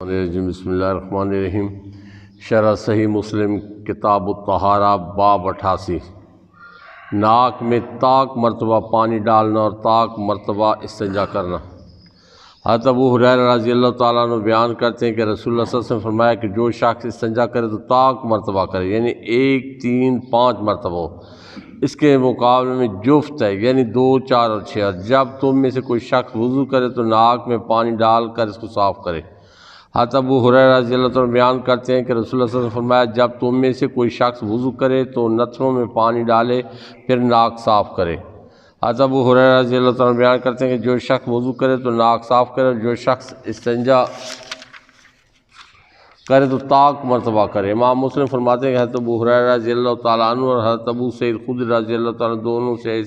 بسم اللہ الرحمن الرحیم۔ شرح صحیح مسلم کتاب الطہارہ باب 88۔ ناک میں طاق مرتبہ پانی ڈالنا اور طاق مرتبہ استنجا کرنا۔ حضرت ابو ہریرہ رضی اللہ تعالیٰ عنہ بیان کرتے ہیں کہ رسول اللہ صلی اللہ علیہ وسلم نے فرمایا کہ جو شخص استنجا کرے تو طاق مرتبہ کرے، یعنی 1، 3، 5 مرتبہ ہو۔ اس کے مقابلے میں جفت ہے، یعنی 2، 4 اور 6۔ اور جب تم میں سے کوئی شخص وضو کرے تو ناک میں پانی ڈال کر اس کو صاف کرے۔ حضرت ابو ہریرہ رضی اللہ تعالیٰ بیان کرتے ہیں کہ رسول اللہ صلی اللہ علیہ وسلم نے فرمایا جب تم میں سے کوئی شخص وضو کرے تو نتھنوں میں پانی ڈالے پھر ناک صاف کرے۔ حضرت ابو ہریرہ رضی اللہ تعالیٰ بیان کرتے ہیں کہ جو شخص وضو کرے تو ناک صاف کرے، اور جو شخص استنجا کرے تو طاق مرتبہ کرے۔ امام مسلم فرماتے ہیں کہ حضرت ابو ہریرہ رضی اللہ تعالیٰ عنہ اور حضرت ابو سعید خدری رضی اللہ تعالیٰ عنہ دونوں سے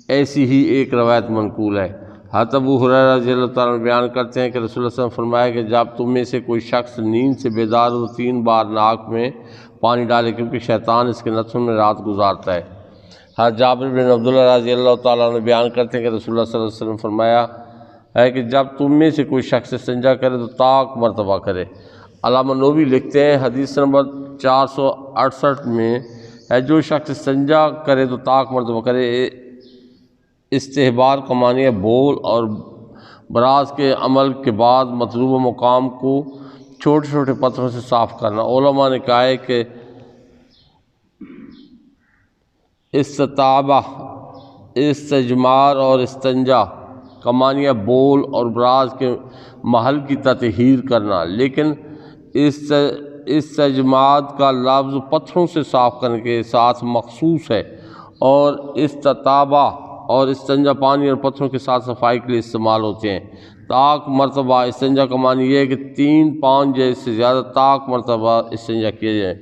ایسی ہی ایک روایت منقول ہے۔ حضرت ابو ہریرہ رضی اللہ تعالیٰ عنہ بیان کرتے ہیں کہ رسول اللہ صلی اللہ علیہ وسلم نے فرمایا کہ جب تم میں سے کوئی شخص نیند سے بیدار ہو تو 3 بار ناک میں پانی ڈالے، کیونکہ شیطان اس کے نتھنوں میں رات گزارتا ہے۔ حضرت جابر بن عبداللہ رضی اللہ تعالیٰ عنہ بیان کرتے ہیں کہ رسول اللہ صلی اللہ علیہ وسلم نے فرمایا ہے کہ جب تم میں سے کوئی شخص استنجا کرے تو طاق مرتبہ کرے۔ علامہ نووی لکھتے ہیں حدیث نمبر 468 میں ہے جو شخص استنجا کرے تو طاق مرتبہ کرے۔ استحبار کا معنی ہے بول اور براز کے عمل کے بعد مطلوبہ مقام کو چھوٹے چھوٹے پتھروں سے صاف کرنا۔ علماء نے کہا ہے کہ استطابہ، استجمار اور استنجا کا معنی ہے بول اور براز کے محل کی تطہیر کرنا، لیکن استجماد کا لفظ پتھروں سے صاف کرنے کے ساتھ مخصوص ہے، اور استطابہ اور استنجا پانی اور پتھروں کے ساتھ صفائی کے لیے استعمال ہوتے ہیں۔ طاق مرتبہ استنجا کا معنی یہ ہے کہ 3، 5 یا اس سے زیادہ طاق مرتبہ استنجا کیا جائے۔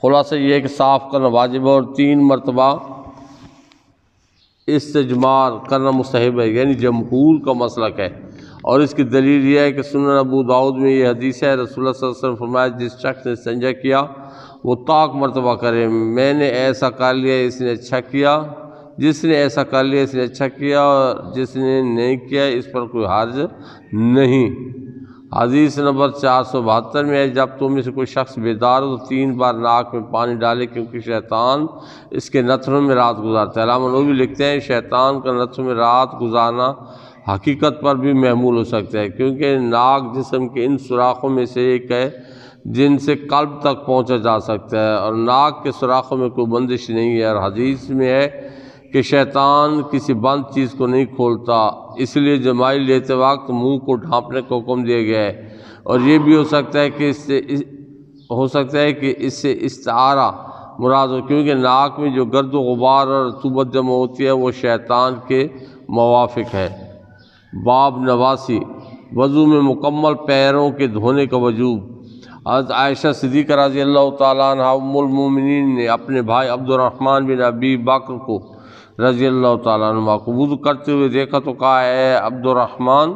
خلاصہ یہ ہے کہ صاف کرنا واجب ہے اور 3 مرتبہ استجمار کرنا مستحب ہے، یعنی جمہور کا مسلک ہے۔ اور اس کی دلیل یہ ہے کہ سنن ابو داؤد میں یہ حدیث ہے، رسول اللہ صلی اللہ علیہ وسلم نے فرمایا جس شخص نے استنجا کیا وہ طاق مرتبہ کرے۔ میں نے ایسا کر لیا اس نے اچھا کیا، جس نے ایسا کر لیا اس نے اچھا کیا، اور جس نے نہیں کیا اس پر کوئی حرج نہیں۔ حدیث نمبر 472 میں ہے جب تم میں سے کوئی شخص بیدار ہو تو 3 بار ناک میں پانی ڈالے، کیونکہ شیطان اس کے نتھنوں میں رات گزارتا ہے۔ علامہ نووی لکھتے ہیں شیطان کا نتھنوں میں رات گزارنا حقیقت پر بھی محمول ہو سکتا ہے، کیونکہ ناک جسم کے ان سوراخوں میں سے ایک ہے جن سے قلب تک پہنچا جا سکتا ہے، اور ناک کے سوراخوں میں کوئی بندش نہیں ہے۔ اور حدیث میں ہے کہ شیطان کسی بند چیز کو نہیں کھولتا، اس لیے جمائی لیتے وقت منہ کو ڈھانپنے کا حکم دیا گیا ہے۔ اور یہ بھی ہو سکتا ہے کہ اس سے استعارہ مراد ہو، کیونکہ ناک میں جو گرد و غبار اور رطوبت جمع ہوتی ہے وہ شیطان کے موافق ہے۔ باب 89، وضو میں مکمل پیروں کے دھونے کا وجوب۔ حضرت عائشہ صدیقہ رضی اللہ تعالیٰ عنہ ام المومنین نے اپنے بھائی عبد الرحمن بن ابی بکر کو رضی اللہ تعالیٰ عنہ کو وضو کرتے ہوئے دیکھا تو کہا اے عبد الرحمن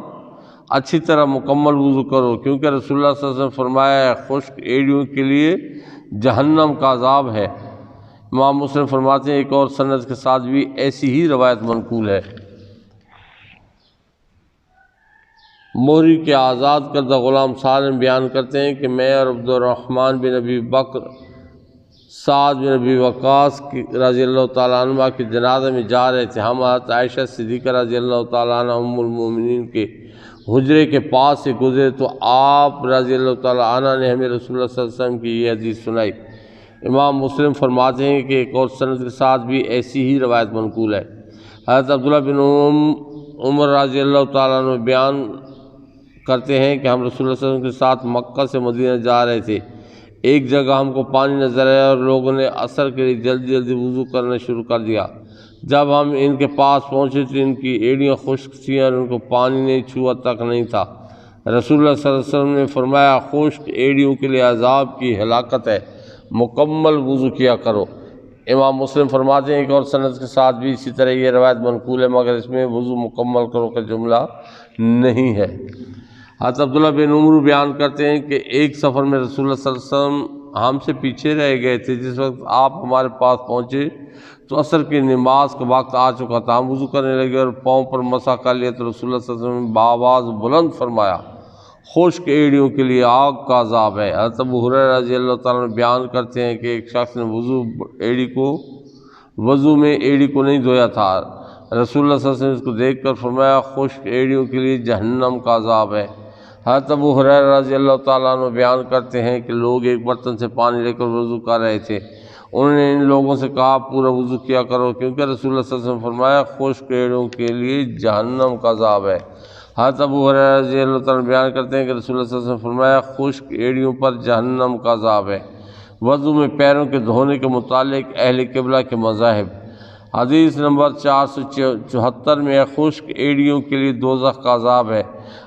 اچھی طرح مکمل وضو کرو، کیونکہ رسول اللہ صلی اللہ علیہ وسلم نے فرمایا ہے خشک ایڑیوں کے لیے جہنم کا عذاب ہے۔ امام مسلم فرماتے ہیں ایک اور سند کے ساتھ بھی ایسی ہی روایت منقول ہے۔ موری کے آزاد کردہ غلام سالم بیان کرتے ہیں کہ میں اور عبد الرحمن بن ابی بکر سعد بن ابی وقاص رضی اللہ تعالیٰ عنہ کے جنازے میں جا رہے تھے۔ ہم حضرت عائشہ صدیقہ رضی اللہ تعالیٰ عنہ ام المومنین کے حجرے کے پاس سے گزرے تو آپ رضی اللہ تعالیٰ عنہ نے ہمیں رسول اللہ صلی اللہ علیہ وسلم کی یہ حدیث سنائی۔ امام مسلم فرماتے ہیں کہ ایک اور سند کے ساتھ بھی ایسی ہی روایت منقول ہے۔ حضرت عبداللہ بن عمر رضی اللہ تعالیٰ عنہ بیان کرتے ہیں کہ ہم رسول اللہ صلی اللہ علیہ وسلم کے ساتھ مکہ سے مدینہ جا رہے تھے۔ ایک جگہ ہم کو پانی نظر آیا اور لوگوں نے عصر کے لیے جلدی جلدی وضو کرنا شروع کر دیا۔ جب ہم ان کے پاس پہنچے تو ان کی ایڑیاں خشک تھیں اور ان کو پانی نہیں چھوا تک نہیں تھا۔ رسول اللہ صلی اللہ علیہ وسلم نے فرمایا خشک ایڑیوں کے لیے عذاب کی ہلاکت ہے، مکمل وضو کیا کرو۔ امام مسلم فرماتے ہیں ایک اور سند کے ساتھ بھی اسی طرح یہ روایت منقول ہے، مگر اس میں وضو مکمل کرو کا جملہ نہیں ہے۔ حضرت عبداللہ بن عمر بیان کرتے ہیں کہ ایک سفر میں رسول اللہ صلی اللہ علیہ وسلم ہم سے پیچھے رہ گئے تھے۔ جس وقت آپ ہمارے پاس پہنچے تو عصر کی نماز کا وقت آ چکا تھا۔ ہم وضو کرنے لگے اور پاؤں پر مسح کر لیا تو رسول اللہ صلی اللہ علیہ وسلم نے بآواز بلند فرمایا خشک ایڑیوں کے لیے آگ کا عذاب ہے۔ حضرت ابو ہریرہ رضی اللہ تعالیٰ عنہ بیان کرتے ہیں کہ ایک شخص نے وضو میں ایڑی کو نہیں دھویا تھا۔ رسول اللہ صلی اللہ علیہ وسلم نے اس کو دیکھ کر فرمایا خشک ایڑیوں کے لیے جہنم کا عذاب ہے۔ حضرت ابو ہریرہ رضی اللہ تعالیٰ عنہ بیان کرتے ہیں کہ لوگ ایک برتن سے پانی لے کر وضو کر رہے تھے، انہوں نے ان لوگوں سے کہا پورا وضو کیا کرو، کیونکہ رسول اللہ صلی اللہ علیہ وسلم نے فرمایا خشک ایڑیوں کے لیے جہنم کا عذاب ہے۔ حضرت ابو ہریرہ رضی اللہ تعالیٰ عنہ بیان کرتے ہیں کہ رسول اللہ صلی اللہ علیہ وسلم نے فرمایا خشک ایڑیوں پر جہنم کا عذاب ہے۔ وضو میں پیروں کے دھونے کے متعلق اہل قبلہ کے مذاہب۔ حدیث نمبر 474 میں ہے خشک ایڑیوں کے لیے دوزخ کا عذاب ہے۔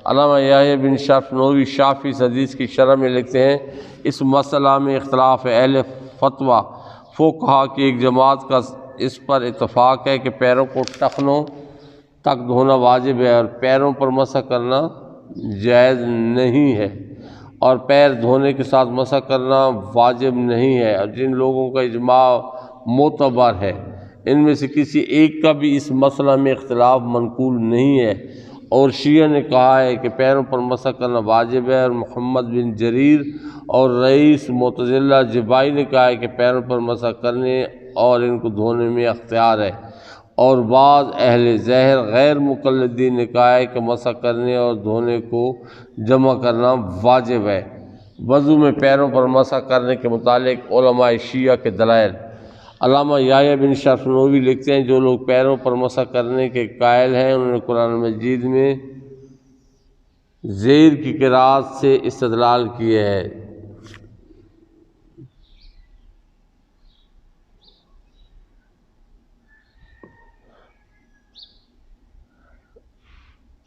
علامہ یحییٰ بن شرف نووی شافعی اس حدیث کی شرح میں لکھتے ہیں اس مسئلہ میں اختلاف ہے، اہل فتویٰ فقہا کی ایک جماعت کا اس پر اتفاق ہے کہ پیروں کو ٹخنوں تک دھونا واجب ہے اور پیروں پر مسح کرنا جائز نہیں ہے، اور پیر دھونے کے ساتھ مسح کرنا واجب نہیں ہے، اور جن لوگوں کا اجماع معتبر ہے ان میں سے کسی ایک کا بھی اس مسئلہ میں اختلاف منقول نہیں ہے، اور شیعہ نے کہا ہے کہ پیروں پر مسح کرنا واجب ہے، اور محمد بن جریر اور رئیس معتزلہ جبائی نے کہا ہے کہ پیروں پر مسح کرنے اور ان کو دھونے میں اختیار ہے، اور بعض اہل ظاہر غیر مقلدین نے کہا ہے کہ مسح کرنے اور دھونے کو جمع کرنا واجب ہے۔ وضو میں پیروں پر مسح کرنے کے متعلق علماء شیعہ کے دلائل۔ علامہ یحییٰ بن شرف نووی لکھتے ہیں جو لوگ پیروں پر مسح کرنے کے قائل ہیں انہوں نے قرآن مجید میں زیر کی قرات سے استدلال کیے ہے۔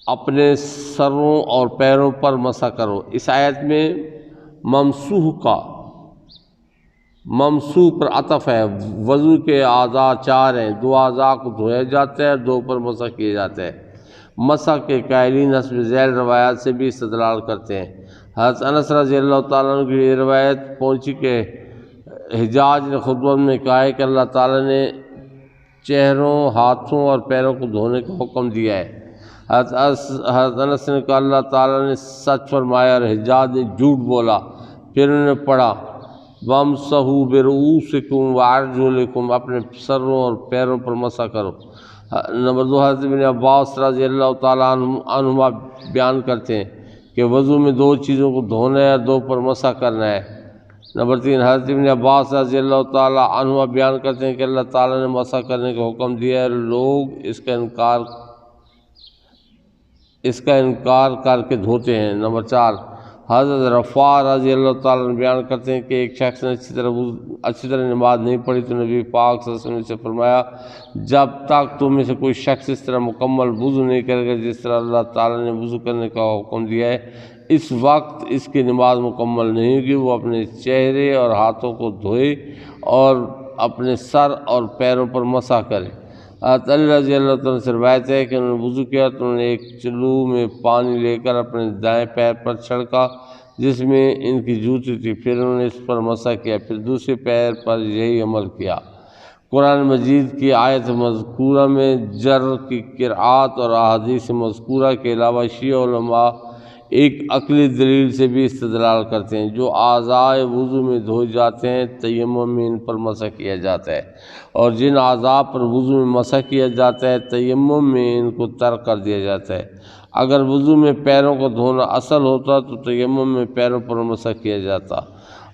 اپنے سروں اور پیروں پر مسح کرو، اس آیت میں ممسوح پر عطف ہے۔ وضو کے اعضاء 4 ہیں، 2 اعضاء کو دھویا جاتا ہے اور 2 پر مسح کیا جاتا ہے۔ مسح کے قائلین حسب ذیل روایات سے بھی استدلال کرتے ہیں۔ حضرت انس رضی اللہ تعالیٰ عنہ کی یہ روایت پہنچی کہ حجاج نے خطبہ میں کہا ہے کہ اللہ تعالیٰ نے چہروں، ہاتھوں اور پیروں کو دھونے کا حکم دیا ہے۔ حضرت انس نے کہا اللہ تعالیٰ نے سچ فرمایا اور حجاج نے جھوٹ بولا۔ پھر انہوں نے پڑھا وَامْسَحُوا بِرُؤُوسِكُمْ وَأَرْجُلِكُمْ، اپنے سروں اور پیروں پر مسح کرو۔ نمبر 2 حضرت ابن عباس رضی اللہ تعالیٰ عنہما بیان کرتے ہیں کہ وضو میں 2 چیزوں کو دھونا ہے اور 2 پر مسح کرنا ہے۔ نمبر 3 حضرت ابن عباس رضی اللہ تعالیٰ عنہما بیان کرتے ہیں کہ اللہ تعالیٰ نے مسح کرنے کا حکم دیا ہے، لوگ اس کا انکار کر کے دھوتے ہیں۔ نمبر 4 حضرت رفاع رضی اللہ تعالیٰ عنہ بیان کرتے ہیں کہ ایک شخص نے اچھی طرح نماز نہیں پڑھی تو نبی پاک صلی اللہ علیہ وسلم سے فرمایا جب تک تم میں سے کوئی شخص اس طرح مکمل وضو نہیں کرے گا جس طرح اللہ تعالیٰ نے وضو کرنے کا حکم دیا ہے، اس وقت اس کی نماز مکمل نہیں ہوگی۔ وہ اپنے چہرے اور ہاتھوں کو دھوئے اور اپنے سر اور پیروں پر مسح کرے۔ حضرت علی رضی اللہ تعالیٰ سے روایت ہے کہ انہوں نے وضو کیا تو انہوں نے ایک چلو میں پانی لے کر اپنے دائیں پیر پر چھڑکا جس میں ان کی جوتی تھی، پھر انہوں نے اس پر مسح کیا، پھر دوسرے پیر پر یہی عمل کیا۔ قرآن مجید کی آیت مذکورہ میں جر کی قرآت اور احادیث مذکورہ کے علاوہ شیعہ علماء ایک عقلی دلیل سے بھی استدلال کرتے ہیں۔ جو اعضاء وضو میں دھوئے جاتے ہیں تیمم میں ان پر مسح کیا جاتا ہے، اور جن اعضاء پر وضو میں مسح کیا جاتا ہے تیمم میں ان کو ترک کر دیا جاتا ہے۔ اگر وضو میں پیروں کو دھونا اصل ہوتا تو تیمم میں پیروں پر مسح کیا جاتا،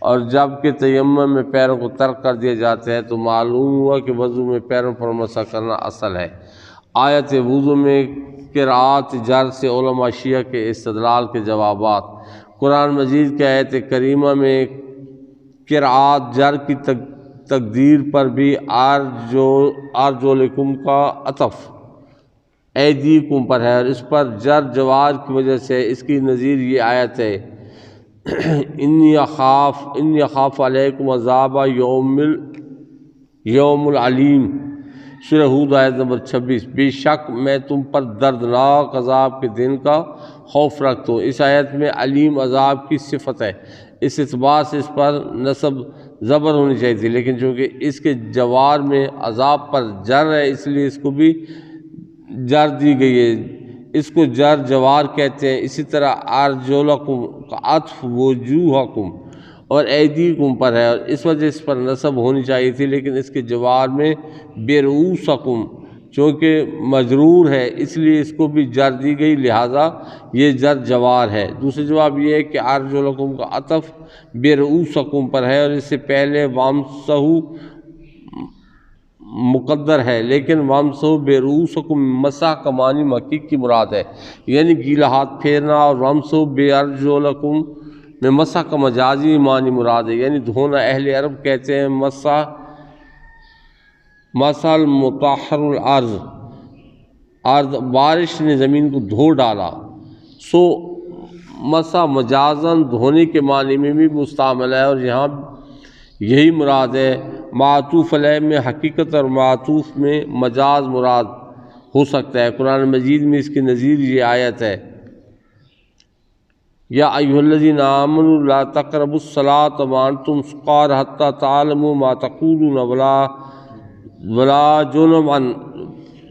اور جب کہ تیمم میں پیروں کو ترک کر دیا جاتا ہے تو معلوم ہوا کہ وضو میں پیروں پر مسح کرنا اصل ہے۔ آیت وضو میں قرات جر سے علماء شیعہ کے استدلال کے جوابات۔ قرآن مجید کی آیت کریمہ میں قرات جر کی تقدیر پر بھی ارجلکم کا عطف ایدیکم پر ہے، اور اس پر جر جوار کی وجہ سے اس کی نظیر یہ آیت ہے انی اخاف علیکم عذاب یوم العلیم، سورہ ہود آیت نمبر 26۔ بے شک میں تم پر دردناک عذاب کے دن کا خوف رکھتا ہوں۔ اس آیت میں علیم عذاب کی صفت ہے، اس اعتبار سے اس پر نصب زبر ہونی چاہیے تھی، لیکن چونکہ اس کے جوار میں عذاب پر جر ہے اس لیے اس کو بھی جر دی گئی ہے۔ اس کو جر جوار کہتے ہیں۔ اسی طرح ارجلکم کا عطف وجوہکم اور ایدیکم پر ہے، اور اس وجہ اس پر نصب ہونی چاہیے تھی، لیکن اس کے جوار میں برؤوسکم چونکہ مجرور ہے اس لیے اس کو بھی جر دی گئی، لہٰذا یہ جر جوار ہے۔ دوسرا جواب یہ ہے کہ ارجلکم کا عطف برؤوسکم پر ہے، اور اس سے پہلے وامسحوا مقدر ہے، لیکن وامسحوا برؤوسکم مسح کا معنی مکی کی مراد ہے، یعنی گیلا ہاتھ پھیرنا، اور وامسحوا بارجلکم میں مسح کا مجازی معنی مراد ہے، یعنی دھونا۔ اہل عرب کہتے ہیں مسح المطہر الارض، بارش نے زمین کو دھو ڈالا، سو مسح مجازاً دھونے کے معنی میں بھی مستعمل ہے، اور یہاں یہی مراد ہے۔ معطوف علیہ میں حقیقت اور معطوف میں مجاز مراد ہو سکتا ہے۔ قرآن مجید میں اس کی نظیر یہ آیت ہے، یا ایھا الذین آمنوا لا تقربوا الصلاۃ وانتم سکارى حتى تعلموا ما تقولون ولا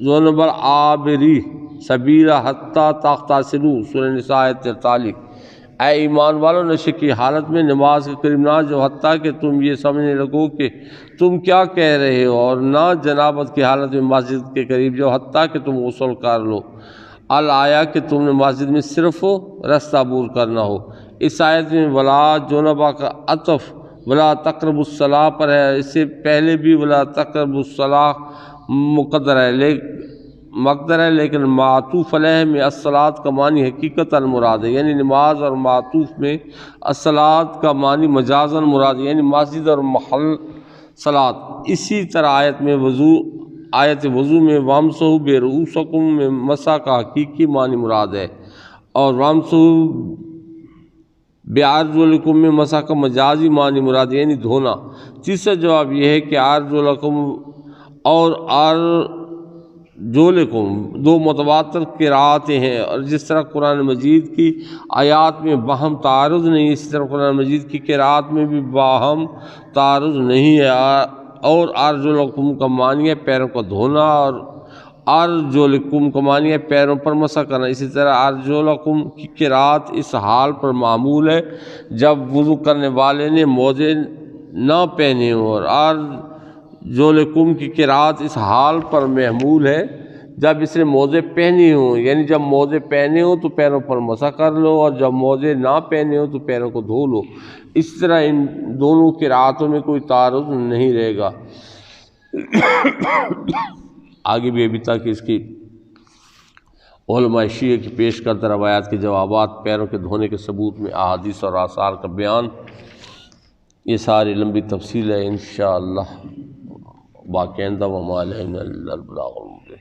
جنبا عابری سبیلا حتى تغتسلوا، سورہ نساء آیت 43۔ اے ایمان والو، نشے کی حالت میں نماز کے قریب نہ جو حتیٰ کہ تم یہ سمجھنے لگو کہ تم کیا کہہ رہے ہو، اور نہ جنابت کی حالت میں مسجد کے قریب جو حتیٰ کہ تم غسل کر لو، الآیا کہ تم نے مسجد میں صرف رستہ عبور کرنا ہو۔ اس آیت میں ولا جنبا کا عطف ولا تقربوا الصلاۃ پر ہے، اس سے پہلے بھی ولا تقربوا الصلاۃ مقدر ہے، لیکن معطوف علیہ میں الصلاۃ کا معنی حقیقت المراد ہے، یعنی نماز، اور معطوف میں الصلاۃ کا معنی مجازاً مراد ہے، یعنی مسجد اور محل صلاۃ۔ اسی طرح آیت وضو میں وامسحوا برؤوسکم میں مسح کا حقیقی معنی مراد ہے، اور وامسحوا بارجلکم میں مسح کا مجازی معنی مراد ہے، یعنی دھونا۔ تیسرا جواب یہ ہے کہ ارجلکم اور ارجلکم دو متواتر قرأتیں ہیں، اور جس طرح قرآن مجید کی آیات میں باہم تعارض نہیں، اسی طرح قرآن مجید کی قرأت میں بھی باہم تعارض نہیں ہے۔ اور ارجلکم کا معنی ہے پیروں کو دھونا، اور ارجلکم کا معنی ہے پیروں پر مسح کرنا۔ اسی طرح ارجلکم کی قرأت اس حال پر معمول ہے جب وضو کرنے والے نے موزے نہ پہنے ہوں، اور ارجلکم کی قرأت اس حال پر محمول ہے جب اس نے موزے پہنے ہوں، یعنی جب موزے پہنے ہوں تو پیروں پر مسح کر لو، اور جب موزے نہ پہنے ہوں تو پیروں کو دھو لو۔ اس طرح ان دونوں قرأتوں میں کوئی تعارض نہیں رہے گا۔ آگے بھی ابھی تک اس کی علماء شیعہ کی پیش کردہ روایات کے جوابات، پیروں کے دھونے کے ثبوت میں احادیث اور آثار کا بیان، یہ ساری لمبی تفصیل ہے انشاءاللہ باقی آئندہ وما علینا الا البلاغ المبین۔